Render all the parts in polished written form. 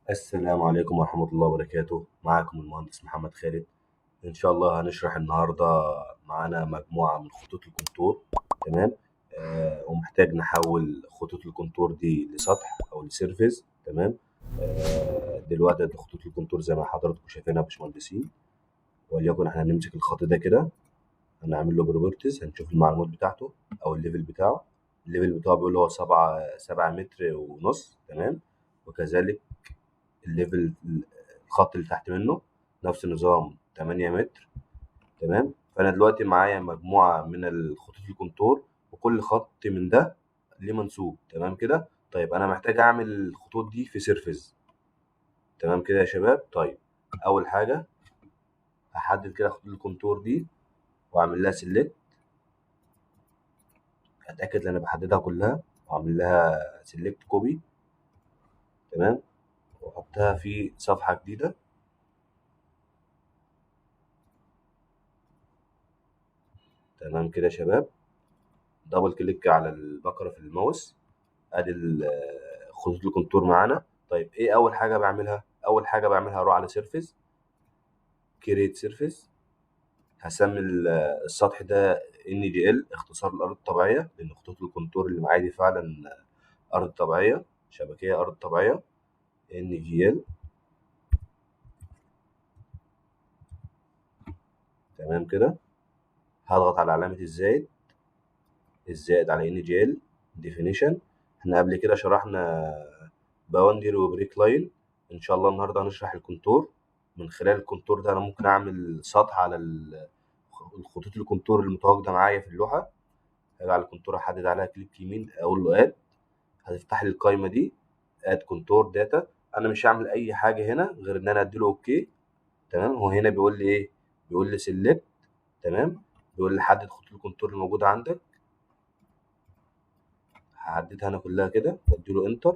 السلام عليكم ورحمة الله وبركاته. معاكم المهندس محمد خالد. إن شاء الله هنشرح النهاردة. معانا مجموعة من خطوط الكونتور. تمام. ومحتاج نحول خطوط الكونتور دي لسطح أو لسيرفيس. تمام. دلوقتي دي خطوط الكونتور زي ما حضراتكم شايفينها يا باشمهندسين. وليكن احنا هنمسك الخط ده كده، هنعمل له بروبرتيز، هنشوف المعلومات بتاعته أو الليفل بتاعه. الليفل بتاعه بيقول هو 7 متر ونص. تمام. وكذلك الليفل، الخط اللي تحت منه نفس النظام 8 متر. تمام. فانا دلوقتي معايا مجموعه من الخطوط الكونتور، وكل خط من ده ليه منسوب. تمام كده. طيب انا محتاج اعمل الخطوط دي في سيرفيس. تمام كده يا شباب. طيب اول حاجه هحدد كده خطوط الكونتور دي واعمل لها سيلكت. اتاكد ان انا بحددها كلها واعمل لها سيلكت كوبي. تمام. واحطها في صفحه جديده. تمام كده يا شباب. دبل كليك على البكره في الماوس. ادي خطوط الكونتور معانا. طيب ايه اول حاجه بعملها؟ اول حاجه بعملها اروح على سيرفيس، كريت سيرفيس. هسمي السطح ده ان جي ال، اختصار الارض الطبيعيه، لان خطوط الكونتور اللي معايا دي فعلا ارض طبيعيه، شبكيه ارض طبيعيه. ان جي ال. تمام كده. هضغط على علامه الزائد على ان جي ال ديفينيشن. احنا قبل كده شرحنا باوندري وبريك لاين. ان شاء الله النهارده هنشرح الكونتور. من خلال الكونتور ده انا ممكن اعمل سطح على الخطوط الكونتور المتواجده معايا في اللوحه. هاجي على الكونتور، احدد عليها كليك يمين، اقول له اد. هتفتح لي القايمه دي، اد كونتور داتا. انا مش هعمل اي حاجه هنا غير ان انا اديله اوكي. تمام. هو هنا بيقول لي ايه؟ بيقول لي سيلكت. تمام. بيقول لي حدد خطوط الكونتور الموجوده عندك. هحددها انا كلها كده واديله انتر.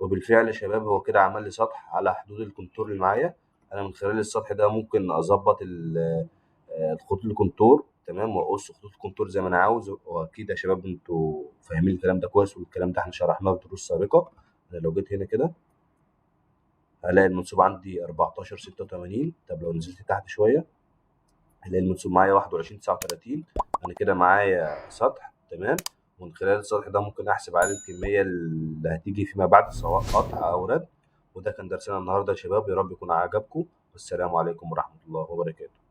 وبالفعل يا شباب هو كده عمل لي سطح على حدود الكونتور اللي معايا. انا من خلال السطح ده ممكن اظبط الخطوط الكونتور. تمام. واقص خطوط الكونتور زي ما انا عاوز. واكيد يا شباب انتوا فاهمين الكلام ده كويس، والكلام ده احنا شرحناه في دروس سابقه. انا لو جيت هنا كده هلاقي المنسوب عندي 14 86. طب لو نزلت تحت شويه هلاقي المنسوب معايا 21 39. انا كده معايا سطح. تمام. ومن خلال السطح ده ممكن احسب عليه الكميه اللي هتيجي فيما بعد، سواء قطع او رد. وده كان درسنا النهارده يا شباب، يا رب يكون عجبكم. والسلام عليكم ورحمه الله وبركاته.